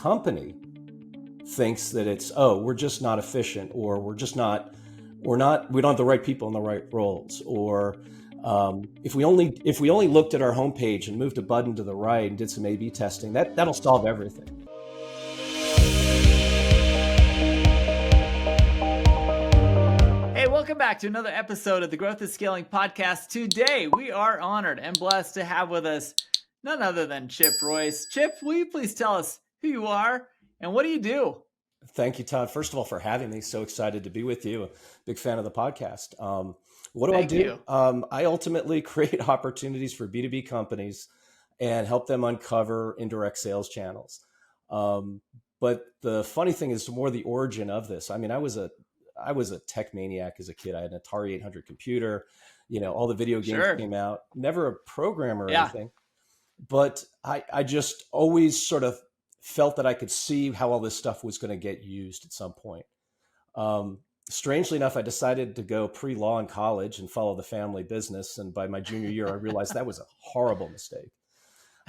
company thinks that it's, oh, we're just not efficient, or we don't have the right people in the right roles, or if we only looked at our homepage and moved a button to the right and did some A/B testing, that'll solve everything. Hey, welcome back to another episode of the Growth is Scaling podcast. Today, we are honored and blessed to have with us none other than Chip Royce. Chip, will you please tell us who you are and what do you do? Thank you, Todd. First of all, for having me. So excited to be with you. Big fan of the podcast. What do Thank I do? you. I ultimately create opportunities for B2B companies and help them uncover indirect sales channels. But the funny thing is more the origin of this. I mean, I was a tech maniac as a kid. I had an Atari 800 computer, all the video games came out, never a programmer or anything, but I just always sort of felt that I could see how all this stuff was going to get used at some point. Strangely enough, I decided to go pre-law in college and follow the family business. And by my junior year, I realized that was a horrible mistake.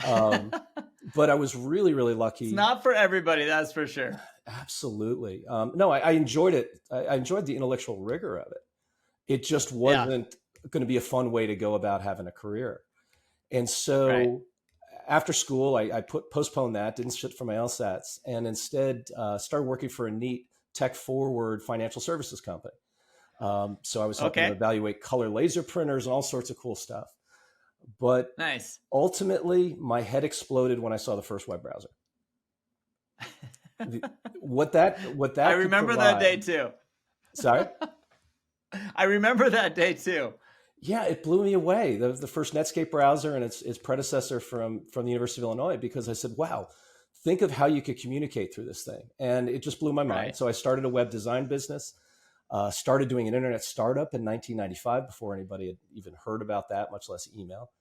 But I was really, really lucky. It's not for everybody, that's for sure. Absolutely. No, I enjoyed it. I enjoyed the intellectual rigor of it. It just wasn't going to be a fun way to go about having a career. And so after school, I postponed that, didn't sit for my LSATs, and instead started working for a neat tech-forward financial services company. So I was helping them evaluate color laser printers and all sorts of cool stuff. But ultimately, my head exploded when I saw the first web browser. What that I remember that day too. Sorry? I remember that day too. Yeah, it blew me away. The first Netscape browser and its predecessor from the University of Illinois, because I said, wow, think of how you could communicate through this thing. And it just blew my mind. So I started a web design business, started doing an internet startup in 1995 before anybody had even heard about that, much less email.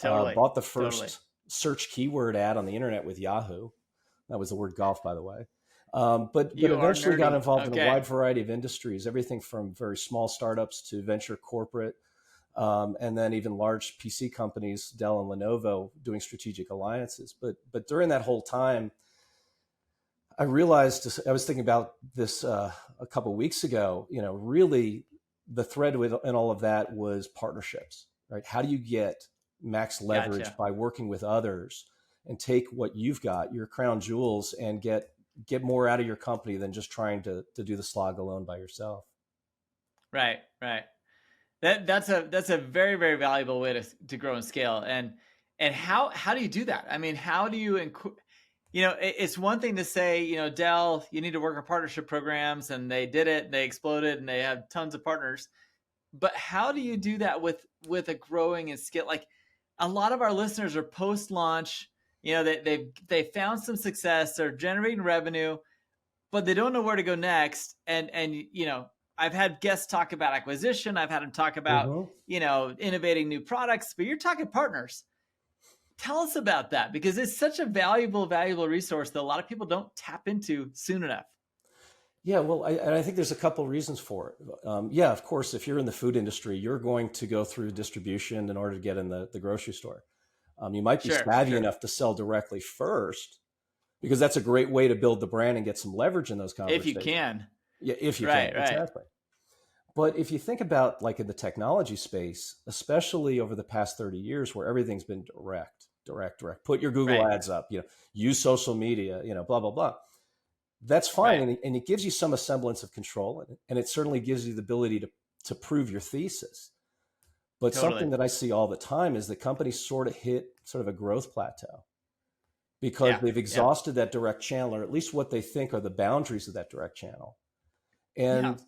Bought the first search keyword ad on the internet with Yahoo. That was the word golf, by the way. But eventually got involved in a wide variety of industries, everything from very small startups to venture corporate, and then even large PC companies, Dell and Lenovo, doing strategic alliances. But during that whole time, I realized, I was thinking about this a couple of weeks ago, really the thread in all of that was partnerships, right? How do you get max leverage by working with others and take what you've got, your crown jewels, and get more out of your company than just trying to do the slog alone by yourself. Right. That's a very, very valuable way to grow and scale. And how do you do that? I mean, how do you, it's one thing to say, Dell, you need to work on partnership programs, and they did it, and they exploded, and they have tons of partners. But how do you do that with a growing and scale? Like, a lot of our listeners are post-launch, they found some success, they're generating revenue, but they don't know where to go next. And I've had guests talk about acquisition. I've had them talk about, innovating new products, but you're talking partners. Tell us about that, because it's such a valuable resource that a lot of people don't tap into soon enough. Yeah, well, I think there's a couple of reasons for it. Of course, if you're in the food industry, you're going to go through distribution in order to get in the grocery store. You might be savvy enough to sell directly first, because that's a great way to build the brand and get some leverage in those conversations. If you can. Yeah, if you can, exactly. But if you think about, like, in the technology space, especially over the past 30 years, where everything's been direct, put your Google ads up, use social media, blah, blah, blah. That's fine. And it gives you some semblance of control. And it certainly gives you the ability to prove your thesis. But something that I see all the time is that companies sort of hit sort of a growth plateau because they've exhausted that direct channel, or at least what they think are the boundaries of that direct channel. And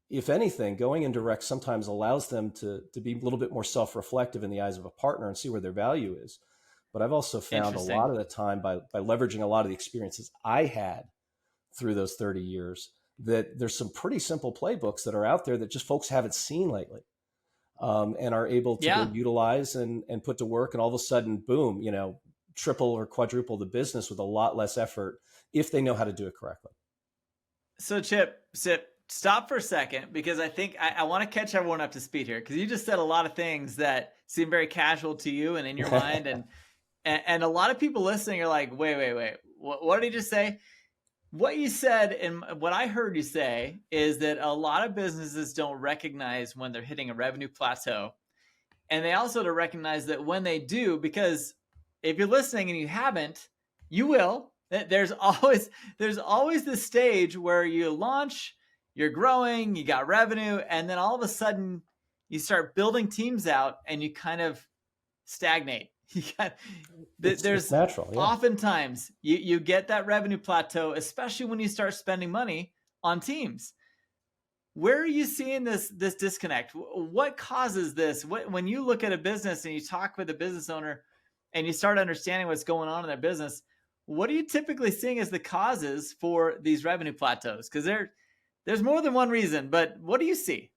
if anything, going indirect sometimes allows them to be a little bit more self-reflective in the eyes of a partner and see where their value is. But I've also found a lot of the time by leveraging a lot of the experiences I had through those 30 years, that there's some pretty simple playbooks that are out there that just folks haven't seen lately, and are able to utilize and put to work. And all of a sudden, boom, triple or quadruple the business with a lot less effort if they know how to do it correctly. So Chip, stop for a second, because I think I want to catch everyone up to speed here, because you just said a lot of things that seem very casual to you and in your mind. And a lot of people listening are like, wait, What did he just say? What you said and what I heard you say is that a lot of businesses don't recognize when they're hitting a revenue plateau. And they also don't recognize that when they do, because if you're listening and you haven't, you will. There's always this stage where you launch, you're growing, you got revenue, and then all of a sudden you start building teams out and you kind of stagnate. There's natural. Yeah. Oftentimes you get that revenue plateau, especially when you start spending money on teams. Where are you seeing this disconnect? What causes this? When you look at a business and you talk with a business owner and you start understanding what's going on in their business, what are you typically seeing as the causes for these revenue plateaus? Because there's more than one reason, but what do you see?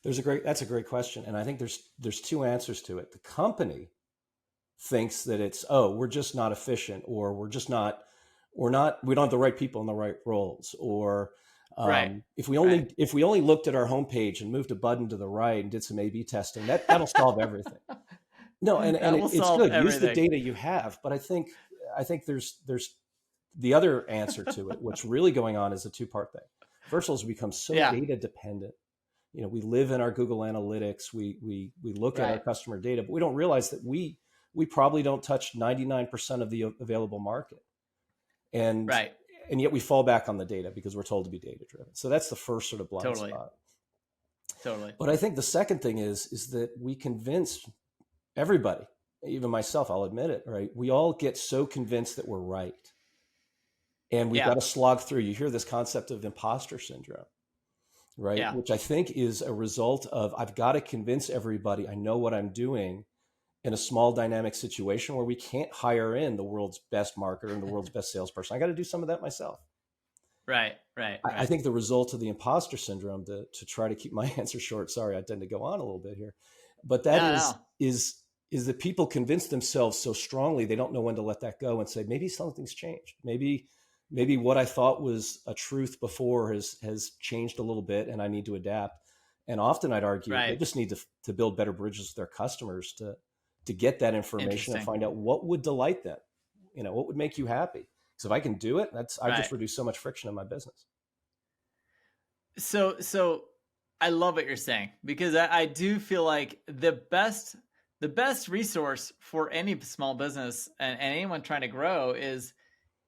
That's a great question. And I think there's two answers to it. The company thinks that it's, we're just not efficient, or we don't have the right people in the right roles, or if we only looked at our homepage and moved a button to the right and did some A/B testing, that'll solve everything. No, and it's good. Everything. Use the data you have. But I think there's the other answer to it. What's really going on is a two-part thing. First of all, it's become so data dependent. We live in our Google Analytics. We look at our customer data, but we don't realize that we probably don't touch 99% of the available market. And yet we fall back on the data because we're told to be data driven. So that's the first sort of blind spot. Totally. But I think the second thing is that we convince everybody, even myself, I'll admit it, right? We all get so convinced that we're right. And we've got to slog through. You hear this concept of imposter syndrome, right? Yeah. Which I think is a result of, I've got to convince everybody I know what I'm doing in a small dynamic situation where we can't hire in the world's best marketer and the world's best salesperson. I got to do some of that myself. Right. I think the result of the imposter syndrome, to try to keep my answer short, sorry, I tend to go on a little bit here, but that is that people convince themselves so strongly, they don't know when to let that go and say, maybe something's changed. Maybe what I thought was a truth before has changed a little bit and I need to adapt. And often I'd argue they just need to build better bridges with their customers to get that information and find out what would delight them, what would make you happy. So if I can do it, I just reduce so much friction in my business. So I love what you're saying, because I do feel like the best resource for any small business and anyone trying to grow is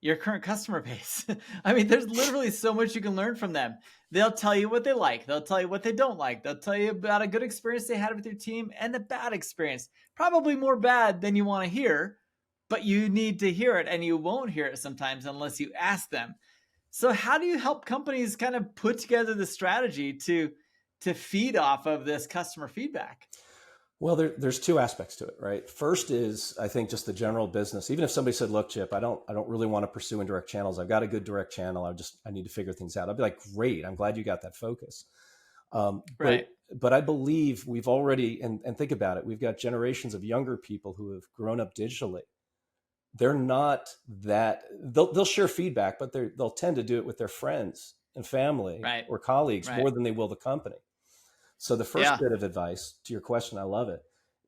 your current customer base. I mean, there's literally so much you can learn from them. They'll tell you what they like. They'll tell you what they don't like. They'll tell you about a good experience they had with your team and the bad experience. Probably more bad than you want to hear, but you need to hear it, and you won't hear it sometimes unless you ask them. So how do you help companies kind of put together the strategy to feed off of this customer feedback? Well, there's two aspects to it, right? First is, I think, just the general business. Even if somebody said, look, Chip, I don't really want to pursue indirect channels. I've got a good direct channel. I need to figure things out. I'd be like, great. I'm glad you got that focus. But I believe we've already, and think about it, we've got generations of younger people who have grown up digitally. They're not that, they'll share feedback, but they'll tend to do it with their friends and family or colleagues more than they will the company. So the first bit of advice to your question, I love it,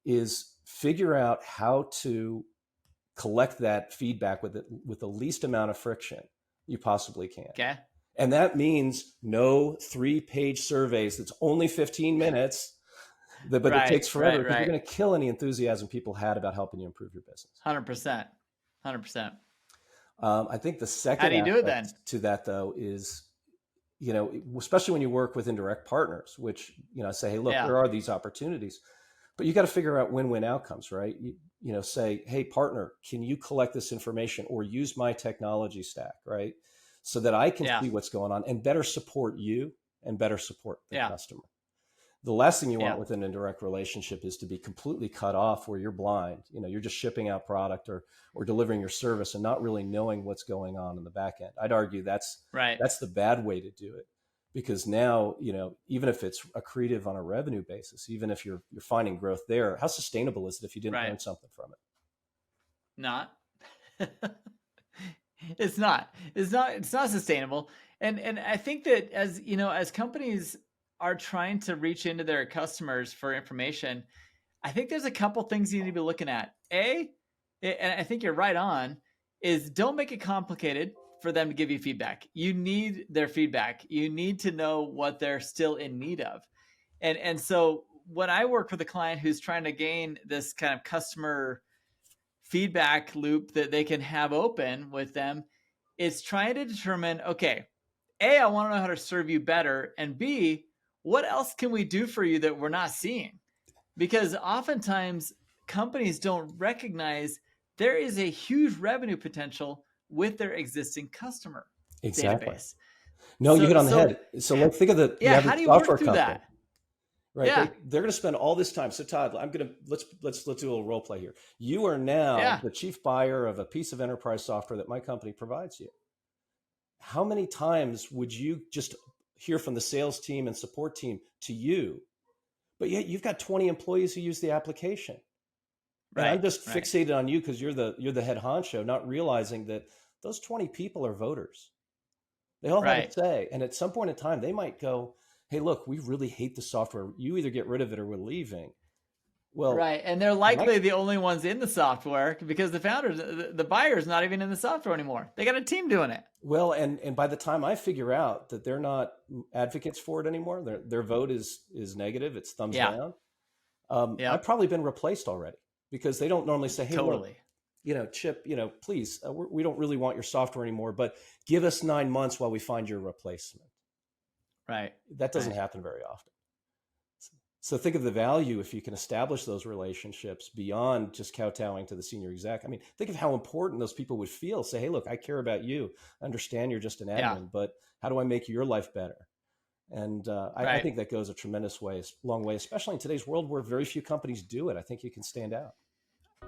is figure out how to collect that feedback with the least amount of friction you possibly can. Okay. And that means no 3-page surveys that's only 15 minutes, but it takes forever, because you're going to kill any enthusiasm people had about helping you improve your business. 100%. I think the second how do you do it then? To that, though, is, especially when you work with indirect partners, which, say, hey, look, there are these opportunities, but you got to figure out win-win outcomes, right? Say, hey, partner, can you collect this information or use my technology stack, right? So that I can see what's going on and better support you and better support the customer. The last thing you want with an indirect relationship is to be completely cut off where you're blind. You're just shipping out product or delivering your service and not really knowing what's going on in the back end. I'd argue that's the bad way to do it, because now, even if it's accretive on a revenue basis, even if you're finding growth there, how sustainable is it if you didn't learn something from it? Not. It's not sustainable. And I think that as companies are trying to reach into their customers for information, I think there's a couple things you need to be looking at. And I think you're right on, is don't make it complicated for them to give you feedback. You need their feedback. You need to know what they're still in need of. And so when I work with a client who's trying to gain this kind of customer feedback loop that they can have open with them, it's trying to determine, okay, A, I want to know how to serve you better. And B, what else can we do for you that we're not seeing? Because oftentimes companies don't recognize there is a huge revenue potential with their existing customer database. No, you hit on the head. So like, think of the how do you software work through company, that? right? Yeah. They're going to spend all this time. So Todd, let's do a little role play here. You are now the chief buyer of a piece of enterprise software that my company provides you. How many times would you just hear from the sales team and support team to you, but yet you've got 20 employees who use the application? And I'm just fixated on you because you're the head honcho, not realizing that those 20 people are voters. They all have a say. And at some point in time, they might go, hey, look, we really hate the software. You either get rid of it or we're leaving. Well, and they're likely the only ones in the software because the founders, the buyer's not even in the software anymore. They got a team doing it. Well, and by the time I figure out that they're not advocates for it anymore, their vote is negative, it's thumbs down. I've probably been replaced already because they don't normally say, hey, look, Chip, please, we don't really want your software anymore, but give us 9 months while we find your replacement. Right. That doesn't happen very often. So think of the value if you can establish those relationships beyond just kowtowing to the senior exec. I mean, think of how important those people would feel. Say, hey, look, I care about you. I understand you're just an admin, but how do I make your life better? And I think that goes a tremendous long way, especially in today's world where very few companies do it. I think you can stand out.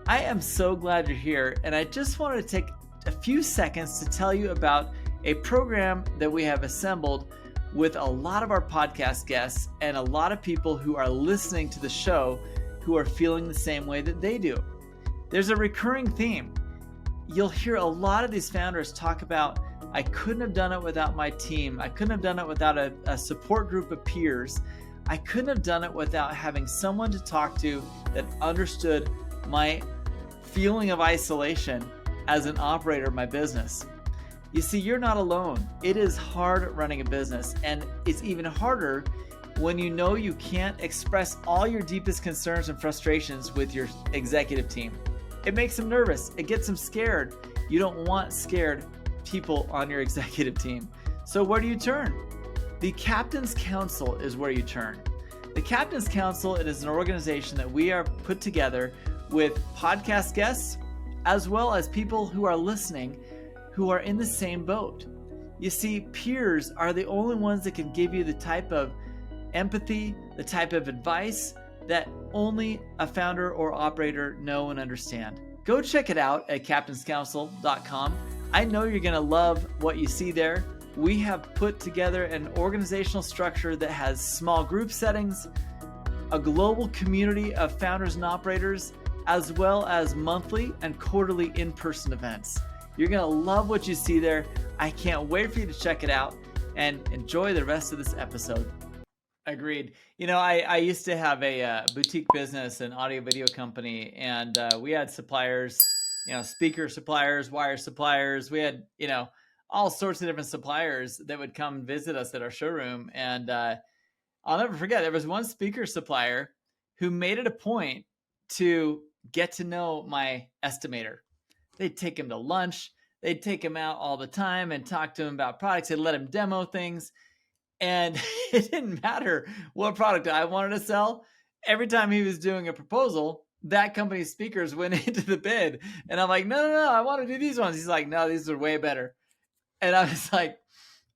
I am so glad you're here. And I just wanted to take a few seconds to tell you about a program that we have assembled with a lot of our podcast guests and a lot of people who are listening to the show who are feeling the same way that they do. There's a recurring theme. You'll hear a lot of these founders talk about, I couldn't have done it without my team. I couldn't have done it without a support group of peers. I couldn't have done it without having someone to talk to that understood my feeling of isolation as an operator of my business. You see, you're not alone. It is hard running a business, and it's even harder when you know you can't express all your deepest concerns and frustrations with your executive team. It makes them nervous. It gets them scared. You don't want scared people on your executive team. So where do you turn? The Captain's Council is where you turn. The Captain's Council, it is an organization that we are put together with podcast guests, as well as people who are listening who are in the same boat. You see, peers are the only ones that can give you the type of empathy, the type of advice that only a founder or operator know and understand. Go check it out at captainscouncil.com. I know you're going to love what you see there. We have put together an organizational structure that has small group settings, a global community of founders and operators, as well as monthly and quarterly in-person events. You're going to love what you see there. I can't wait for you to check it out and enjoy the rest of this episode. Agreed. I used to have a boutique business, an audio video company, and we had suppliers, speaker suppliers, wire suppliers. We had, all sorts of different suppliers that would come visit us at our showroom. And I'll never forget, there was one speaker supplier who made it a point to get to know my estimator. They'd take him to lunch. They'd take him out all the time and talk to him about products. They'd let him demo things. And it didn't matter what product I wanted to sell. Every time he was doing a proposal, that company's speakers went into the bid. And I'm like, no, I want to do these ones. He's like, no, these are way better. And I was like,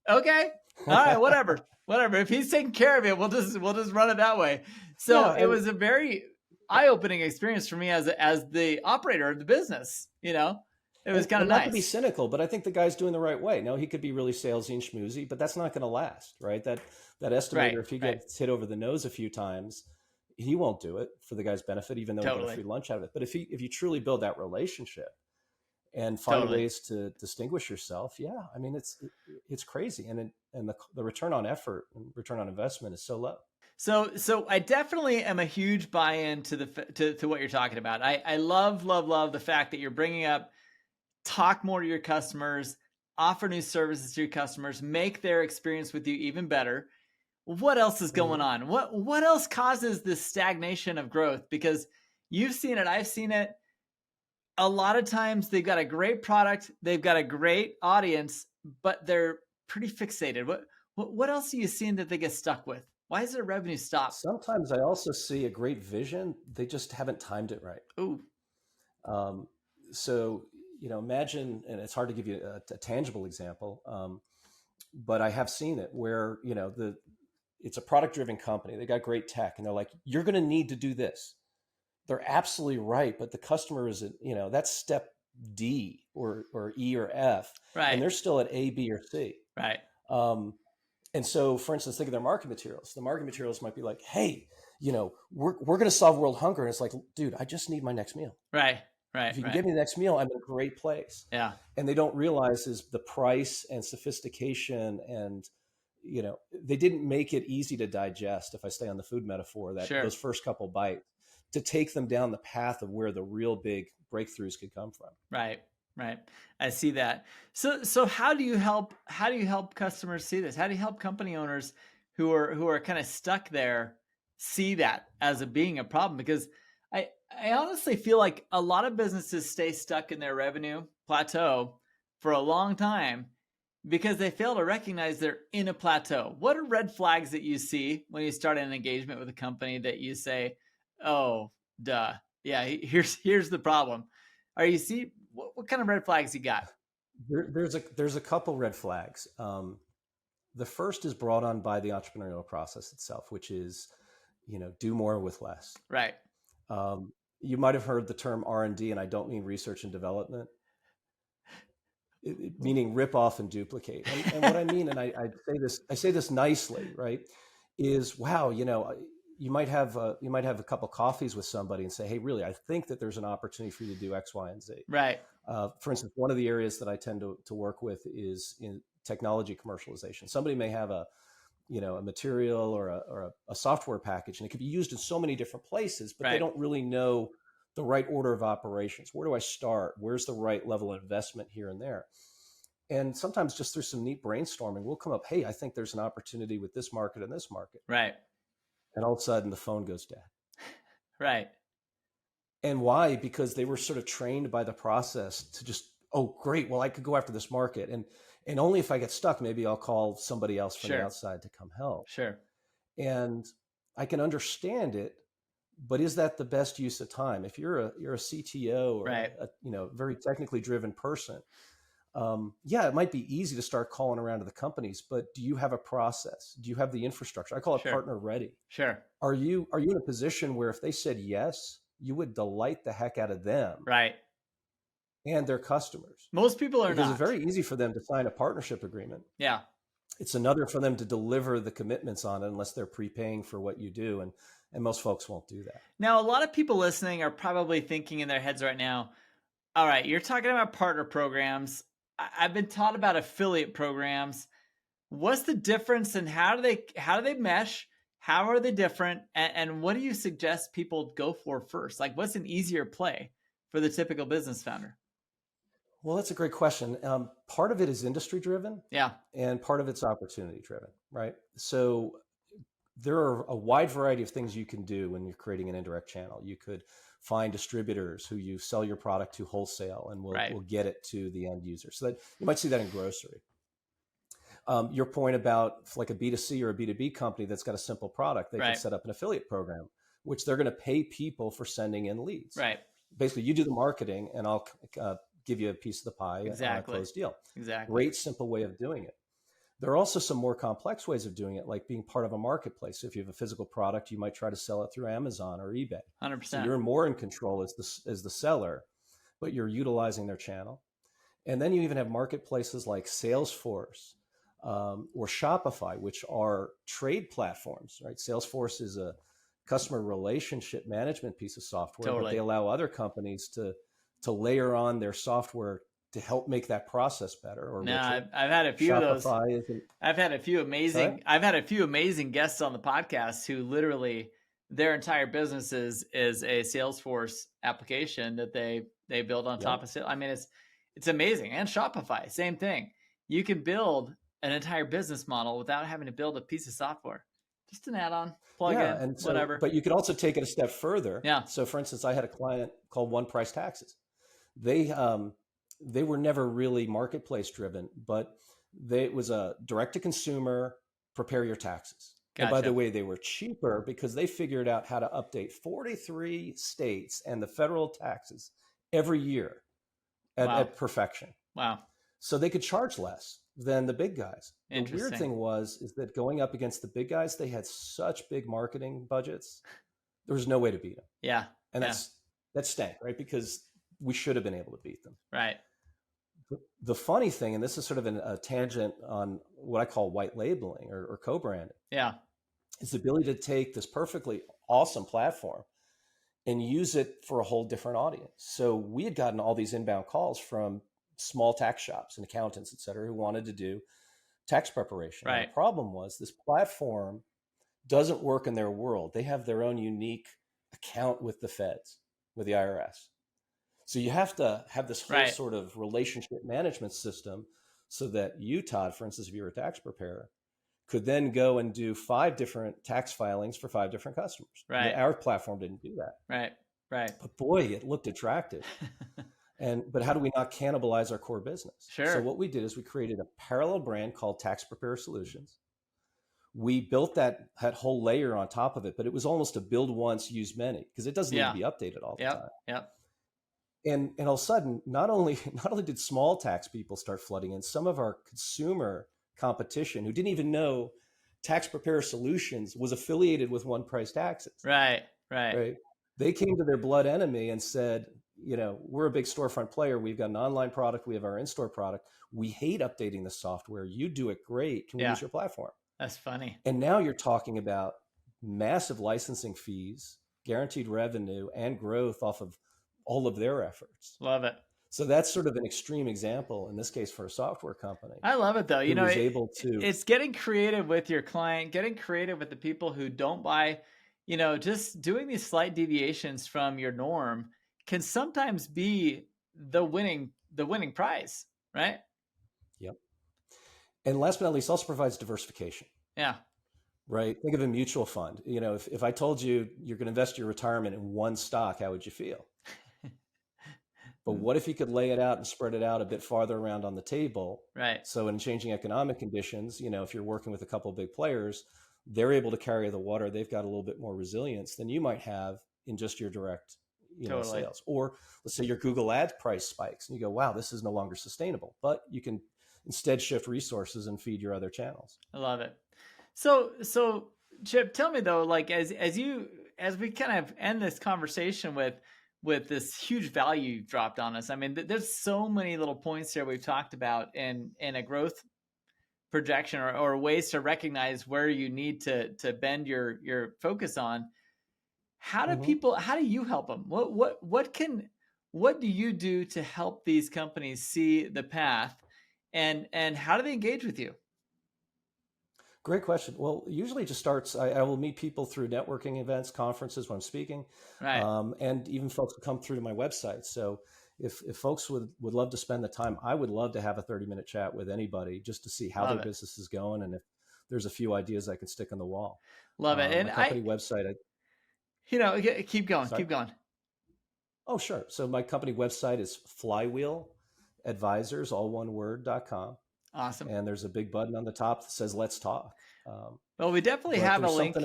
okay, all right, whatever. If he's taking care of it, we'll just run it that way. So it was a very eye-opening experience for me as the operator of the business. It was kind of nice. Not to be cynical, but I think the guy's doing the right way. No, he could be really salesy and schmoozy, but that's not going to last, right? That estimator, if he gets hit over the nose a few times, he won't do it for the guy's benefit, even though he got a free lunch out of it. But if you truly build that relationship and find ways to distinguish yourself, I mean, it's crazy, and the return on effort and return on investment is so low. So I definitely am a huge buy-in to what you're talking about. I love the fact that you're bringing up talk more to your customers, offer new services to your customers, make their experience with you even better. What else is going on? What else causes this stagnation of growth? Because you've seen it, I've seen it. A lot of times they've got a great product, they've got a great audience, but they're pretty fixated. What else are you seeing that they get stuck with? Why is their revenue stop? Sometimes I also see a great vision. They just haven't timed it right. Ooh. So, imagine, and it's hard to give you a tangible example, but I have seen it where, it's a product driven company. They got great tech and they're like, you're going to need to do this. They're absolutely right. But the customer is, that's step D or E or F. Right. And they're still at A, B, or C. Right. And so, for instance, think of their market materials. The market materials might be like, hey, we're going to solve world hunger. And it's like, dude, I just need my next meal. Right. Right. If you can give me the next meal, I'm in a great place. Yeah. And they don't realize is the price and sophistication and, they didn't make it easy to digest, if I stay on the food metaphor, that those first couple bites, to take them down the path of where the real big breakthroughs could come from. Right. Right. I see that. So how do you help customers see this? How do you help company owners who are kind of stuck there see that as being a problem? Because I honestly feel like a lot of businesses stay stuck in their revenue plateau for a long time because they fail to recognize they're in a plateau. What are red flags that you see when you start an engagement with a company that you say, oh, duh. Yeah, here's the problem. Are you see what kind of red flags you got? There's a couple red flags. The first is brought on by the entrepreneurial process itself, which is, do more with less. Right. You might have heard the term R&D, and I don't mean research and development, meaning rip off and duplicate. And what I mean, and I say this nicely, right, is wow, you might have a couple coffees with somebody and say, hey, really, I think that there's an opportunity for you to do X, Y, and Z. Right. For instance, one of the areas that I tend to work with is in technology commercialization. Somebody may have a material or a software package, and it could be used in so many different places, but they don't really know the right order of operations. Where do I start? Where's the right level of investment here and there? And sometimes just through some neat brainstorming, we'll come up, hey, I think there's an opportunity with this market and this market. Right. And all of a sudden the phone goes dead. Right. And why? Because they were sort of trained by the process to just, oh, great, well, I could go after this market. And only if I get stuck, maybe I'll call somebody else from the outside to come help. Sure. And I can understand it, but is that the best use of time? If you're a CTO or a very technically driven person, it might be easy to start calling around to the companies, but do you have a process? Do you have the infrastructure? I call it partner ready. Sure. Are you in a position where if they said yes, you would delight the heck out of them? Right. And their customers. Most people are not. Because it's very easy for them to sign a partnership agreement. Yeah. It's another for them to deliver the commitments on it unless they're prepaying for what you do. And most folks won't do that. Now, a lot of people listening are probably thinking in their heads right now, all right, you're talking about partner programs. I've been taught about affiliate programs. What's the difference and how do they mesh? How are they different? And what do you suggest people go for first? Like, what's an easier play for the typical business founder? Well, that's a great question. Part of it is industry driven. Yeah. And part of it's opportunity driven, right? So there are a wide variety of things you can do when you're creating an indirect channel. You could find distributors who you sell your product to wholesale and will get it to the end user. So that you might see that in grocery. Your point about like a B2C or a B2B company that's got a simple product, they can set up an affiliate program, which they're going to pay people for sending in leads. Right. Basically, you do the marketing and I'll give you a piece of the pie on a closed deal. Exactly. Great, simple way of doing it. There are also some more complex ways of doing it, like being part of a marketplace. So if you have a physical product, you might try to sell it through Amazon or eBay. 100%. So you're more in control as the seller, but you're utilizing their channel. And then you even have marketplaces like Salesforce or Shopify, which are trade platforms, right? Salesforce is a customer relationship management piece of software, but they allow other companies to layer on their software to help make that process better. Or I've had a few of those. I've had a few amazing guests on the podcast who literally their entire business is a Salesforce application that they build on top of Salesforce. I mean, It's amazing. And Shopify, same thing. You can build an entire business model without having to build a piece of software. Just an add-on, plug Yeah, in, and so, whatever. but you could also take it a step further. Yeah. So, for instance, I had a client called One Price Taxes. They were never really marketplace driven, but it was a direct to consumer, prepare your taxes. And by the Gotcha. way, they were cheaper because they figured out how to update 43 states and the federal taxes every year Wow. at perfection. Wow. So they could charge less than the big guys. The weird Interesting. thing is that going up against the big guys, they had such big marketing budgets. There was no way to beat them. Yeah. And that stank, right? Because we should have been able to beat them. Right. The funny thing, and this is sort of a tangent on what I call white labeling or co-branding, Yeah. is the ability to take this perfectly awesome platform and use it for a whole different audience. So we had gotten all these inbound calls from small tax shops and accountants, et cetera, who wanted to do tax preparation. Right. And the problem was this platform doesn't work in their world. They have their own unique account with the feds, with the IRS. So you have to have this whole sort of relationship management system so that you, Todd, for instance, if you were a tax preparer, could then go and do 5 different tax filings for 5 different customers. Right. Our platform didn't do that. Right. Right. But boy, it looked attractive. But how do we not cannibalize our core business? Sure. So what we did is we created a parallel brand called Tax Preparer Solutions. We built that whole layer on top of it, but it was almost a build once, use many, because it doesn't need to be updated all the time. Yep. And all of a sudden, not only did small tax people start flooding in, some of our consumer competition who didn't even know Tax Preparer Solutions was affiliated with One Price Taxes. Right. They came to their blood enemy and said, we're a big storefront player. We've got an online product. We have our in-store product. We hate updating the software. You do it great. Can we use your platform? That's funny. And now you're talking about massive licensing fees, guaranteed revenue, and growth off of all of their efforts. Love it. So that's sort of an extreme example in this case for a software company. I love it though. It's getting creative with your client, getting creative with the people who don't buy, just doing these slight deviations from your norm can sometimes be the winning prize, right? Yep. And last but not least, also provides diversification. Yeah. Right. Think of a mutual fund. If I told you you're going to invest your retirement in one stock, how would you feel? But what if you could lay it out and spread it out a bit farther around on the table? Right. So in changing economic conditions, if you're working with a couple of big players, they're able to carry the water. They've got a little bit more resilience than you might have in just your direct, sales. Or let's say your Google ad price spikes and you go, wow, this is no longer sustainable, but you can instead shift resources and feed your other channels. I love it. So Chip, tell me though, like as we kind of end this conversation with this huge value you've dropped on us. I mean, there's so many little points here we've talked about in a growth projection or ways to recognize where you need to bend your focus on. How do you help them? What do you do to help these companies see the path and how do they engage with you? Great question. Well, usually it just starts, I will meet people through networking events, conferences when I'm speaking, right. And even folks will come through to my website. So if folks would love to spend the time, I would love to have a 30-minute chat with anybody just to see how their business is going and if there's a few ideas I can stick on the wall. Love it. And my company website. Keep going. Sorry? Keep going. Oh, sure. So my company website is flywheeladvisors, all one word.com. Awesome. And there's a big button on the top that says, let's talk. Well, we definitely have a link. We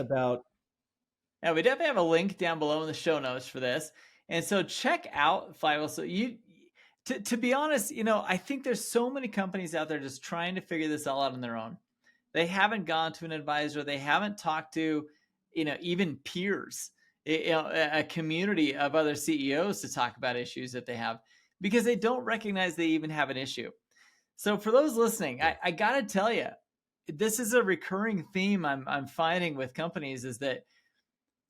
definitely have a link down below in the show notes for this. And so check out Flywheel. So to be honest, I think there's so many companies out there just trying to figure this all out on their own. They haven't gone to an advisor. They haven't talked to, even peers, a community of other CEOs to talk about issues that they have because they don't recognize they even have an issue. So for those listening, I got to tell you, this is a recurring theme I'm finding with companies is that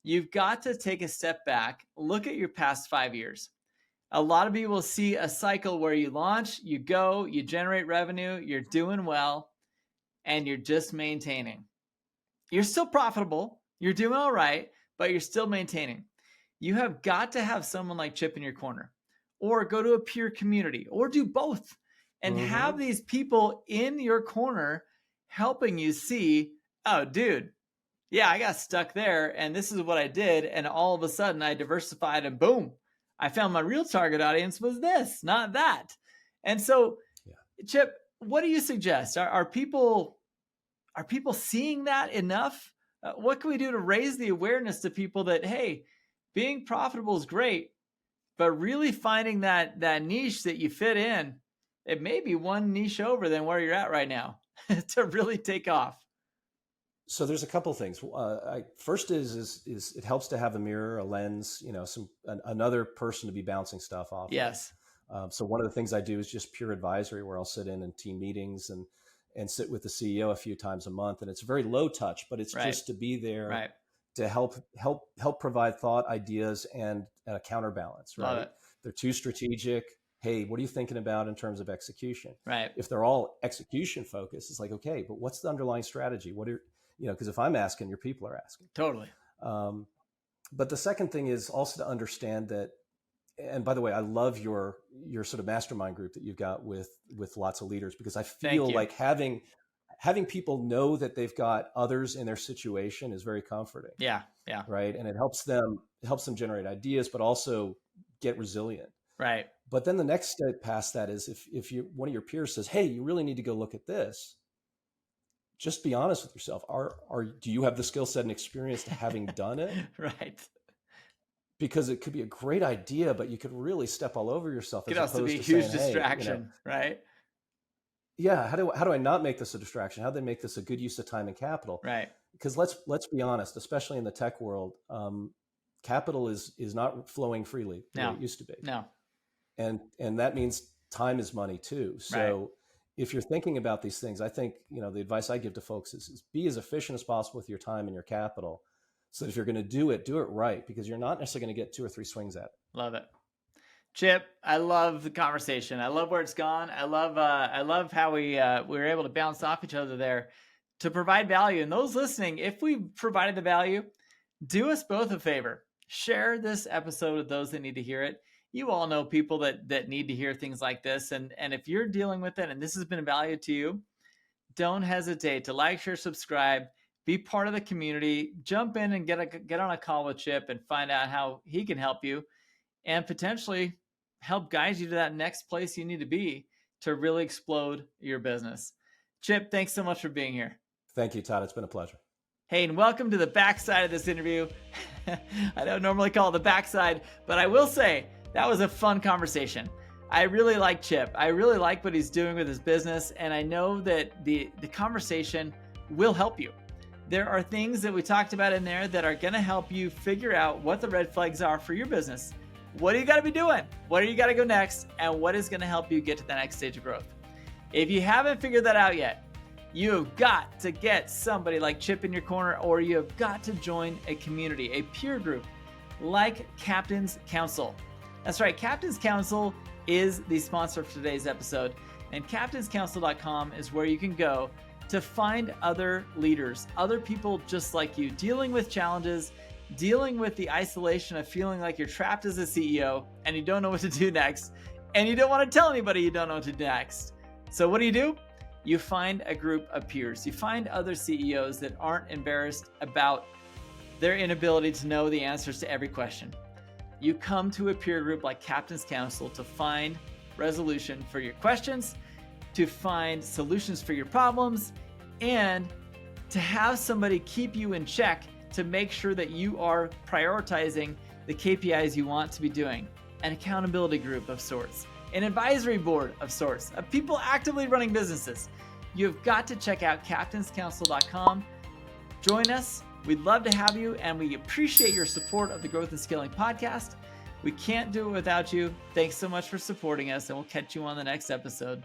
you've got to take a step back, look at your past 5 years. A lot of people see a cycle where you launch, you go, you generate revenue, you're doing well, and you're just maintaining. You're still profitable, you're doing all right, but you're still maintaining. You have got to have someone like Chip in your corner, or go to a peer community, or do both, and have these people in your corner helping you see, oh, dude, yeah, I got stuck there and this is what I did. And all of a sudden I diversified and boom, I found my real target audience was this, not that. And so, Chip, what do you suggest? Are people seeing that enough? What can we do to raise the awareness to people that, hey, being profitable is great, but really finding that niche that you fit in, it may be one niche over than where you're at right now to really take off? So there's a couple of things. First is it helps to have a mirror, a lens, another person to be bouncing stuff off. Yes. So one of the things I do is just pure advisory, where I'll sit in team meetings and sit with the CEO a few times a month, and it's very low touch, but it's just to be there to help provide thought, ideas, and a counterbalance. Right? Love it. They're too strategic. Hey, what are you thinking about in terms of execution? Right. If they're all execution focused, it's like, okay, but what's the underlying strategy? Because if I'm asking, your people are asking. Totally. But the second thing is also to understand that, and by the way, I love your sort of mastermind group that you've got with lots of leaders, because I feel like having people know that they've got others in their situation is very comforting. Yeah. Yeah. Right. And it helps them generate ideas, but also get resilient. Right. But then the next step past that is if one of your peers says, hey, you really need to go look at this, just be honest with yourself. Do you have the skill set and experience to having done it? Right. Because it could be a great idea, but you could really step all over yourself. It could also be a huge distraction, right? Yeah. How do I not make this a distraction? How do they make this a good use of time and capital? Right. Because let's be honest, especially in the tech world, capital is not flowing freely the way it used to be. No. And that means time is money too. So if you're thinking about these things, I think, the advice I give to folks is be as efficient as possible with your time and your capital. So that if you're going to do it right, because you're not necessarily going to get 2 or 3 swings at it. Love it. Chip, I love the conversation. I love where it's gone. I love how we were able to bounce off each other there to provide value. And those listening, if we provided the value, do us both a favor. Share this episode with those that need to hear it. You all know people that need to hear things like this. And if you're dealing with it and this has been a value to you, don't hesitate to like, share, subscribe, be part of the community, jump in and get on a call with Chip and find out how he can help you and potentially help guide you to that next place you need to be to really explode your business. Chip, thanks so much for being here. Thank you, Todd. It's been a pleasure. Hey, and welcome to the backside of this interview. I don't normally call it the backside, but I will say that was a fun conversation. I really like Chip. I really like what he's doing with his business, and I know that the conversation will help you. There are things that we talked about in there that are going to help you figure out what the red flags are for your business. What do you got to be doing? What do you got to go next? And what is going to help you get to the next stage of growth? If you haven't figured that out yet, you've got to get somebody like Chip in your corner, or you've got to join a community, a peer group like Captain's Council. That's right. Captain's Council is the sponsor for today's episode, and captainscouncil.com is where you can go to find other leaders, other people just like you, dealing with challenges, dealing with the isolation of feeling like you're trapped as a CEO and you don't know what to do next, and you don't want to tell anybody you don't know what to do next. So what do? You find a group of peers. You find other CEOs that aren't embarrassed about their inability to know the answers to every question. You come to a peer group like Captain's Council to find resolution for your questions, to find solutions for your problems, and to have somebody keep you in check to make sure that you are prioritizing the KPIs you want to be doing. An accountability group of sorts, an advisory board of sorts, of people actively running businesses. You've got to check out captainscouncil.com. Join us. We'd love to have you, and we appreciate your support of the Growth and Scaling podcast. We can't do it without you. Thanks so much for supporting us, and we'll catch you on the next episode.